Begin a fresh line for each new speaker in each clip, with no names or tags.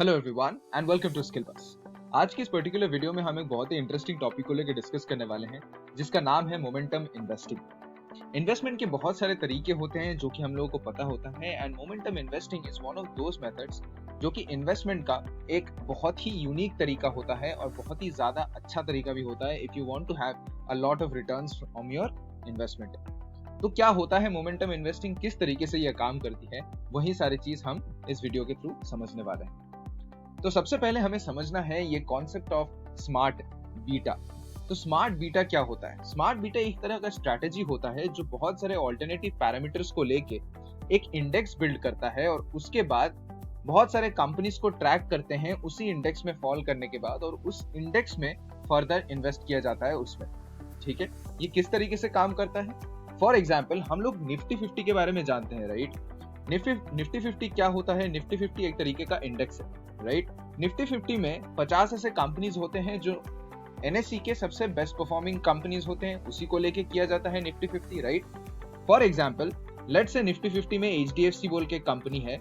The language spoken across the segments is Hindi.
Hello everyone and welcome to Skill Bus. आज की इस पर्टिकुलर वीडियो में हम एक बहुत ही इंटरेस्टिंग टॉपिक को लेकर डिस्कस करने वाले हैं जिसका नाम है मोमेंटम इन्वेस्टिंग। इन्वेस्टमेंट के बहुत सारे तरीके होते हैं जो कि हम लोगों को पता होता है and momentum investing is one of those methods जो कि इन्वेस्टमेंट का एक बहुत ही यूनिक तरीका होता है और बहुत ही ज्यादा अच्छा तरीका भी होता है if you want to have a lot of returns from your investment. तो क्या होता है मोमेंटम इन्वेस्टिंग, किस तरीके से यह काम करती है, वही सारी चीज हम इस वीडियो के थ्रू समझने वाले हैं। तो सबसे पहले हमें समझना है ये कॉन्सेप्ट ऑफ स्मार्ट बीटा। तो स्मार्ट बीटा क्या होता है? स्मार्ट बीटा एक तरह का स्ट्रैटेजी होता है जो बहुत सारे ऑल्टरनेटिव पैरामीटर्स को लेके एक इंडेक्स बिल्ड करता है और उसके बाद बहुत सारे कंपनीज को ट्रैक करते हैं उसी इंडेक्स में फॉल करने के बाद और उस इंडेक्स में फर्दर इन्वेस्ट किया जाता है उसमें। ठीक है, ये किस तरीके से काम करता है? फॉर एग्जाम्पल हम लोग निफ्टी 50 के बारे में जानते हैं, राइट? निफ्टी 50 क्या होता है? निफ्टी 50 एक तरीके का इंडेक्स है, राइट? निफ्टी 50 में 50 ऐसे कंपनीज होते हैं जो एनएसई के सबसे बेस्ट परफॉर्मिंग कंपनीज होते हैं, उसी को लेके किया जाता है Nifty 50, right? For example let's say Nifty 50 में एचडीएफसी बोल के कंपनी है,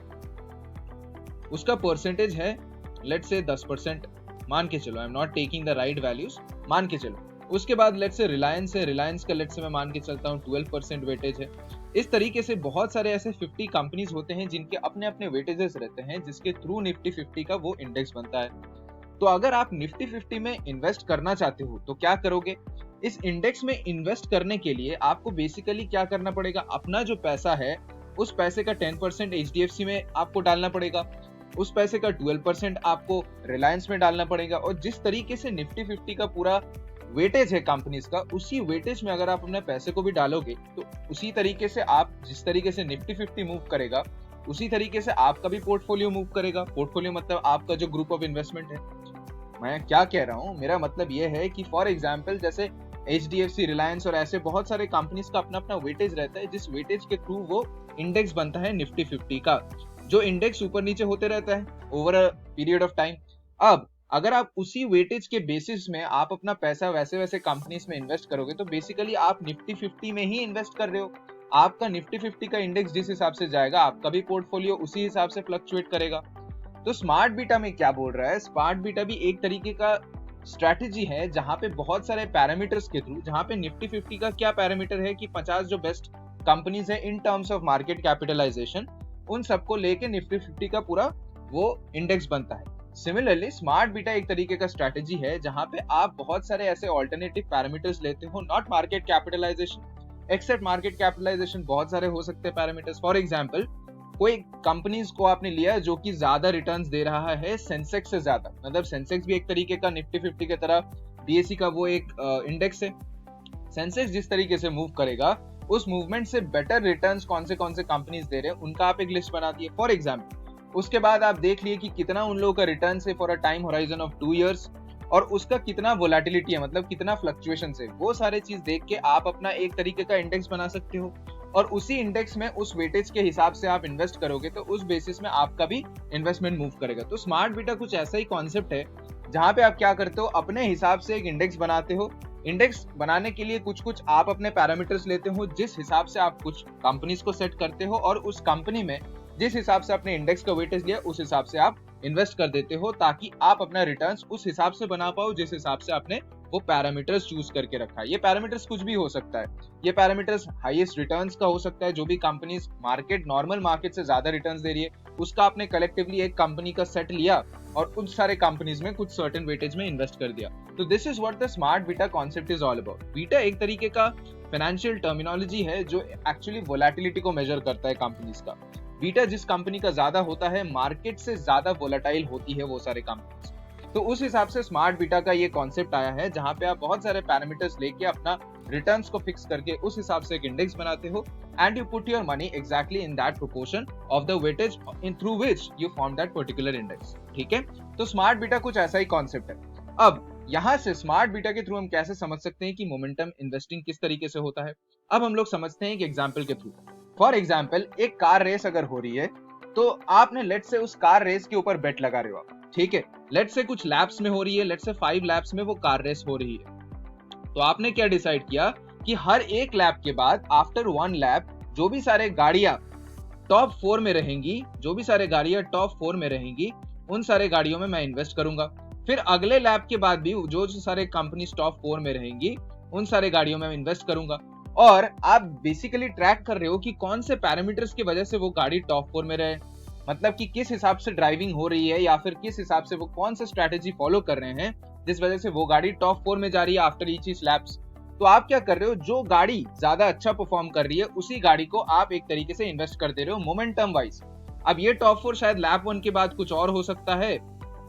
उसका परसेंटेज है लेट्स से 10%, मान के चलो, I am not taking the right values, मान के चलो। उसके बाद लेट्स से रिलायंस है, रिलायंस का लेट्स से मैं मान के चलता हूँ 12% वेटेज है। इस तरीके से बहुत सारे ऐसे 50 कंपनीज होते हैं जिनके अपने अपने वेटेजेस रहते हैं जिसके थ्रू निफ्टी 50 का वो इंडेक्स बनता है। तो अगर आप निफ्टी 50 में इन्वेस्ट करना चाहते हो तो क्या करोगे? इस इंडेक्स में इन्वेस्ट करने के लिए आपको बेसिकली क्या करना पड़ेगा? अपना जो पैसा है उस पैसे का 10% एचडीएफसी में आपको डालना पड़ेगा, उस पैसे का 12% आपको रिलायंस में डालना पड़ेगा और जिस तरीके से निफ्टी 50 का पूरा वेटेज है कंपनीज का, उसी वेटेज में अगर आप अपने पैसे को भी डालोगे तो उसी तरीके से आप जिस तरीके से निफ्टी 50 मूव करेगा उसी तरीके से आपका भी पोर्टफोलियो मूव करेगा। पोर्टफोलियो मतलब आपका जो ग्रुप ऑफ इन्वेस्टमेंट है। मैं क्या कह रहा हूँ, मेरा मतलब ये है कि फॉर एग्जाम्पल जैसे एचडीएफसी, रिलायंस और ऐसे बहुत सारे कंपनीज का अपना अपना वेटेज रहता है जिस वेटेज के थ्रू वो इंडेक्स बनता है निफ्टी 50 का, जो इंडेक्स ऊपर नीचे होते रहता है over a period of time. अब अगर आप उसी वेटेज के बेसिस में आप अपना पैसा वैसे वैसे कंपनीज में इन्वेस्ट करोगे तो बेसिकली आप निफ्टी 50 में ही इन्वेस्ट कर रहे हो। आपका निफ्टी 50 का इंडेक्स जिस हिसाब से जाएगा आपका भी पोर्टफोलियो उसी हिसाब से फ्लक्चुएट करेगा। तो स्मार्ट बीटा में क्या बोल रहा है? स्मार्ट बीटा भी एक तरीके का स्ट्रैटेजी है जहां पे बहुत सारे पैरामीटर्स के थ्रू, जहां पे निफ्टी 50 का क्या पैरामीटर है कि 50 जो बेस्ट कंपनीज है in terms of market capitalisation, उन सबको लेके निफ्टी 50 का पूरा वो इंडेक्स बनता है। सिमिलरली स्मार्ट बीटा एक तरीके का स्ट्रैटेजी है जहां पे आप बहुत सारे ऐसे ऑल्टरनेटिव पैरामीटर्स लेते हो, not market capitalisation, except market capitalisation बहुत सारे हो सकते हैं पैरामीटर्स। फॉर एग्जांपल कोई कंपनीज को आपने लिया जो कि ज्यादा रिटर्न्स दे रहा है सेंसेक्स से ज्यादा, मतलब सेंसेक्स भी एक तरीके का निफ्टी 50 की तरह बीएसई का वो एक इंडेक्स है। सेंसेक्स जिस तरीके से मूव करेगा उस मूवमेंट से बेटर रिटर्न्स कौन से कंपनीज दे रहे हैं उनका आप एक लिस्ट बना दिए फॉर एग्जांपल। उसके बाद आप देख लिए कि कितना उन लोगों का रिटर्न है for a time horizon of 2 years और उसका कितना वोलेटिलिटी है, मतलब कितना फ्लक्चुएशन है, वो सारे चीज देख के आप अपना एक तरीके का इंडेक्स बना सकते हो और उसी इंडेक्स में उस वेटेज के हिसाब से आप इन्वेस्ट करोगे तो उस बेसिस में आपका भी इन्वेस्टमेंट मूव करेगा। तो स्मार्ट बीटा कुछ ऐसा ही कॉन्सेप्ट है जहां पे आप क्या करते हो, अपने हिसाब से एक इंडेक्स बनाते हो। इंडेक्स बनाने के लिए कुछ कुछ आप अपने पैरामीटर्स लेते हो जिस हिसाब से आप कुछ कंपनीज को सेट करते हो और उस कंपनी में जिस हिसाब से आपने इंडेक्स का वेटेज लिया उस हिसाब से आप इन्वेस्ट कर देते हो ताकि आप अपना रिटर्न्स उस हिसाब से बना पाओ जिस हिसाब से आपने वो पैरामीटर्स चूज करके रखा है। ये पैरामीटर्स कुछ भी हो सकता है, ये पैरामीटर्स हाईएस्ट रिटर्न्स का हो सकता है, जो भी कंपनीज मार्केट नॉर्मल मार्केट से ज्यादा रिटर्न्स दे रही है उसका आपने कलेक्टिवली एक कंपनी का सेट लिया और उन सारे कंपनीज में कुछ सर्टेन वेटेज में इन्वेस्ट कर दिया। तो this is what the smart beta concept is all about. Beta एक तरीके का फाइनेंशियल टर्मिनोलॉजी है जो एक्चुअली वोलेटिलिटी को मेजर करता है कंपनीज का। बीटा जिस कंपनी का ज्यादा होता है मार्केट से ज्यादा वोलेटाइल होती है वो सारे कंपनीज। तो उस हिसाब से स्मार्ट बीटा का ये कॉन्सेप्ट आया है जहां पे आप बहुत सारे पैरामीटर्स लेके अपना रिटर्न्स को फिक्स करके उस हिसाब से एक इंडेक्स बनाते हो and you put your money exactly in that proportion of the weightage in through which you form that particular index. ठीक है, तो स्मार्ट बीटा कुछ ऐसा ही कॉन्सेप्ट है। अब यहाँ से स्मार्ट बीटा के थ्रू हम कैसे समझ सकते हैं कि मोमेंटम इन्वेस्टिंग किस तरीके से होता है? अब हम लोग समझते हैं एक एग्जाम्पल के थ्रू। फॉर एग्जाम्पल एक कार रेस अगर हो रही है तो आपने लेट से उस कार रेस के ऊपर बेट लगा रहे हो आप, ठीक है? लेट से कुछ लैप्स में हो रही है, लेट से 5 लैप्स में वो कार रेस हो रही है। तो आपने क्या डिसाइड किया कि हर एक लैप के बाद आफ्टर 1 लैप जो भी सारे गाड़ियां टॉप 4 में रहेंगी, जो भी सारे गाड़ियां टॉप 4 में रहेंगी उन सारे गाड़ियों में मैं इन्वेस्ट करूंगा। फिर अगले लैप के बाद भी जो सारे कंपनी टॉप 4 में रहेंगी उन सारे गाड़ियों में इन्वेस्ट करूंगा। और आप बेसिकली ट्रैक कर रहे हो कि कौन से पैरामीटर्स की वजह से वो गाड़ी टॉप 4 में रहे, मतलब कि किस हिसाब से ड्राइविंग हो रही है या फिर किस हिसाब से वो कौन सा स्ट्रैटेजी फॉलो कर रहे हैं जिस वजह से वो गाड़ी टॉप 4 में जा रही है आफ्टर ईच लैप्स। तो आप क्या कर रहे हो, जो गाड़ी ज्यादा अच्छा परफॉर्म कर रही है उसी गाड़ी को आप एक तरीके से इन्वेस्ट कर दे रहे हो मोमेंटम वाइज। अब ये टॉप 4 शायद लैप 1 के बाद कुछ और हो सकता है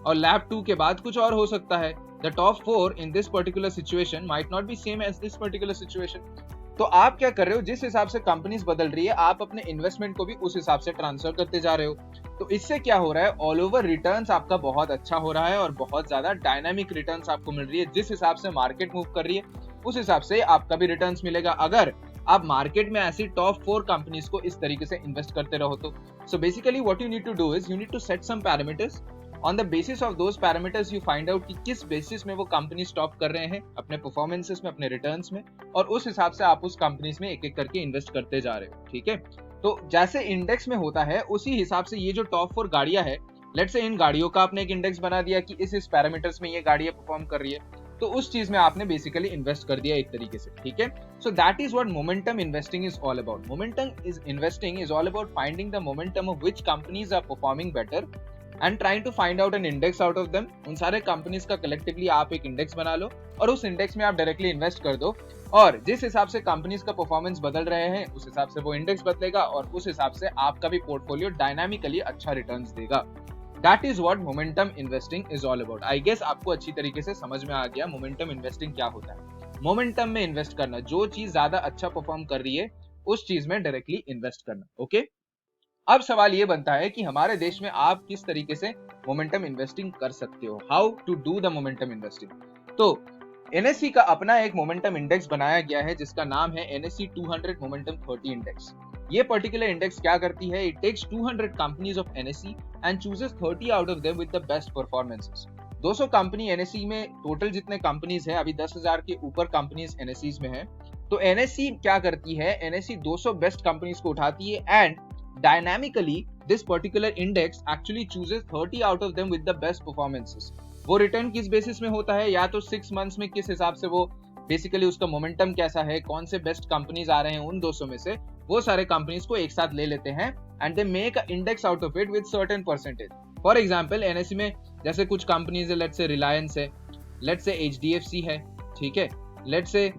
और लैप 2 के बाद कुछ और हो सकता है। The top 4 in this particular situation might not be same as this particular situation. तो आप क्या कर रहे हो, जिस हिसाब से कंपनीज बदल रही है आप अपने इन्वेस्टमेंट को भी उस हिसाब से ट्रांसफर करते जा रहे हो। तो इससे क्या हो रहा है, ऑल ओवर रिटर्न्स आपका बहुत अच्छा हो रहा है और बहुत ज्यादा डायनामिक रिटर्न्स आपको मिल रही है। जिस हिसाब से मार्केट मूव कर रही है उस हिसाब से आपका भी रिटर्न्स मिलेगा अगर आप मार्केट में ऐसी टॉप 4 कंपनीज को इस तरीके से इन्वेस्ट करते रहो तो। So basically what you need to do is you need to set some parameters. On the basis of those parameters you find out कि किस बेसिस में वो कंपनी स्टॉप कर रहे हैं अपने परफॉर्मेंसेस में, अपने रिटर्न्स में, और उस हिसाब से आप उस कंपनीज में एक एक करके इन्वेस्ट करते जा रहे हो। ठीक है, तो जैसे इंडेक्स में होता है उसी हिसाब से ये जो टॉप 4 गाड़ियां है, लेट्स से इन गाड़ियों का आपने एक इंडेक्स बना दिया कि इस पैरामीटर्स में ये गाड़ियां परफॉर्म कर रही है, तो उस चीज में आपने बेसिकली इन्वेस्ट कर दिया एक तरीके से। ठीक है, so that is what momentum investing is all about. Momentum is investing is all about finding the momentum of which companies are performing better and trying to find out an index out of them. उन सारे कंपनीज का कलेक्टिवली आप एक इंडेक्स बना लो और उस इंडेक्स में आप डायरेक्टली इन्वेस्ट कर दो, और जिस हिसाब से कंपनीज का परफॉर्मेंस बदल रहे हैं उस हिसाब से वो इंडेक्स बदलेगा और उस हिसाब से आपका भी पोर्टफोलियो डायनामिकली अच्छा रिटर्न्स देगा। That is what momentum investing is all about. I guess आपको अच्छी तरीके से समझ में आ गया मोमेंटम इन्वेस्टिंग क्या होता है। मोमेंटम में इन्वेस्ट करना, जो चीज ज्यादा अच्छा परफॉर्म कर रही है उस चीज में डायरेक्टली इन्वेस्ट करना। ओके, अब सवाल ये बनता है कि हमारे देश में आप किस तरीके से मोमेंटम इन्वेस्टिंग कर सकते हो, how to do the momentum investing. तो एनएससी का अपना एक मोमेंटम इंडेक्स बनाया गया है जिसका नाम है एनएससी 200 मोमेंटम 30 इंडेक्स। ये पर्टिकुलर इंडेक्स क्या करती है, it takes 200 companies of NSC and chooses 30 out of them with the best performances. 200 company NSC में, टोटल जितने कंपनीज है अभी 10,000 के ऊपर कंपनीज एनएससी में है, तो एनएससी क्या करती है, एनएससी 200 बेस्ट कंपनीज को उठाती है and dynamically this particular index actually chooses 30 out of them with the best performances। वो रिटर्न किस बेसिस में होता है, या तो 6 मंथ्स में किस हिसाब से वो बेसिकली उसका मोमेंटम कैसा है, कौन से बेस्ट कंपनीज आ रहे हैं उन 200 में से, वो सारे कंपनीज को एक साथ ले लेते हैं and they make a index out of it with certain percentage. For example NSC में जैसे कुछ कंपनीज है, लेट्स से रिलायंस है, लेट्स से एचडीएफसी है, ठीक है, लेट्स से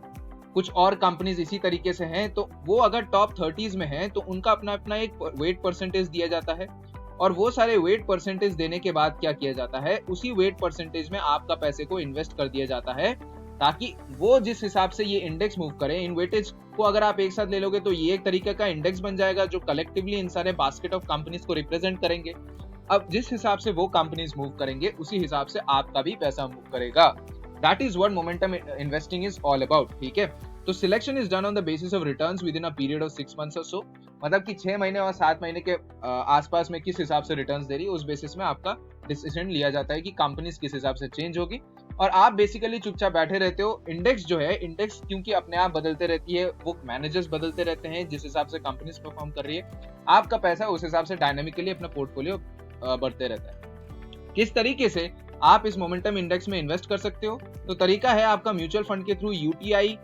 कुछ और कंपनीज इसी तरीके से हैं, तो वो अगर टॉप 30s में हैं तो उनका अपना अपना एक वेट परसेंटेज दिया जाता है और वो सारे वेट परसेंटेज देने के बाद क्या किया जाता है, उसी वेट परसेंटेज में आपका पैसे को इन्वेस्ट कर दिया जाता है ताकि वो जिस हिसाब से ये इंडेक्स मूव करे, इन वेटेज को अगर आप एक साथ ले लोगे तो ये एक तरीके का इंडेक्स बन जाएगा जो कलेक्टिवली इन सारे बास्केट ऑफ कंपनीज को रिप्रेजेंट करेंगे। अब जिस हिसाब से वो कंपनीज मूव करेंगे उसी हिसाब से आपका भी पैसा मूव करेगा। That is what momentum investing is all about. ठीक है, तो selection is done on the basis of returns with in a period of 6 months और सो, मतलब कि 6 महीने और 7 महीने के आसपास में किस हिसाब से रिटर्न्स दे रही है उस बेसिस में आपका डिसीजन लिया जाता है कि कंपनीज किस हिसाब से चेंज होगी, और आप बेसिकली चुपचाप बैठे रहते हो। इंडेक्स जो है, इंडेक्स क्योंकि अपने आप बदलते रहती है, वो मैनेजर्स बदलते रहते हैं, जिस हिसाब से कंपनीज परफॉर्म कर रही है आपका पैसा उस हिसाब से डायनामिकली अपना पोर्टफोलियो बढ़ते रहता है। किस तरीके से आप इस मोमेंटम इंडेक्स में इन्वेस्ट कर सकते हो, तो तरीका है आपका म्यूचुअल फंड के through UTI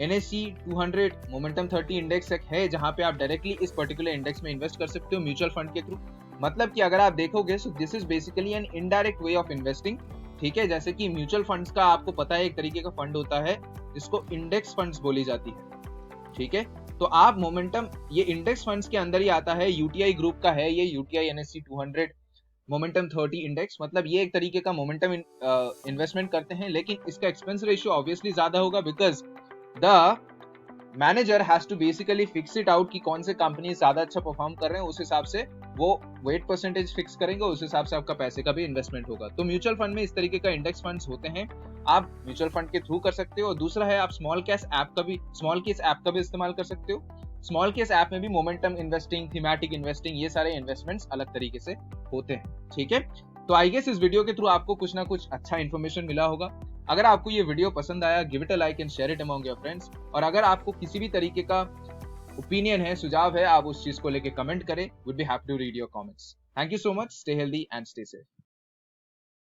NSC 200 momentum 30 index है जहां पे आप डायरेक्टली इस पर्टिकुलर इंडेक्स में इन्वेस्ट कर सकते हो म्यूचुअल फंड के थ्रू। मतलब कि अगर आप देखोगे so this is basically an indirect way of investing. ठीक है, जैसे कि म्यूचुअल फंड्स का आपको पता है एक तरीके का फंड होता है जिसको इंडेक्स फंड्स बोली जाती है। ठीक है, तो आप मोमेंटम, ये इंडेक्स फंड्स के अंदर ही आता है, यूटीआई ग्रुप का है ये यूटीआई एनएससी 200 मोमेंटम 30 इंडेक्स। मतलब ये एक तरीके का मोमेंटम इन्वेस्टमेंट करते हैं, लेकिन इसका एक्सपेंस रेशियो ऑब्वियसली ज्यादा होगा because the manager has to basically fix it out कि कौन से कंपनी ज्यादा अच्छा परफॉर्म कर रहे हैं, उस हिसाब से वो वेट परसेंटेज फिक्स करेंगे, उस हिसाब से आपका पैसे का भी इन्वेस्टमेंट होगा। तो म्यूचुअल फंड में इस तरीके का इंडेक्स फंड्स होते हैं, आप म्यूचुअल फंड के थ्रू कर सकते हो। और दूसरा है आप स्मॉल केस ऐप का भी इस्तेमाल कर सकते हो। स्मॉल केस ऐप में भी मोमेंटम इन्वेस्टिंग, थीमेटिक इन्वेस्टिंग, ये सारे इन्वेस्टमेंट्स अलग तरीके से होते हैं। ठीक है, तो आई गेस इस वीडियो के थ्रू आपको कुछ ना कुछ अच्छा इन्फॉर्मेशन मिला होगा। अगर आपको ये वीडियो पसंद आया, give it a like and share it among your friends. और अगर आपको किसी भी तरीके का ओपिनियन है, सुझाव है, आप उस चीज को लेके कमेंट करें। Would be happy to read your comments. Thank you so much, stay healthy and stay safe.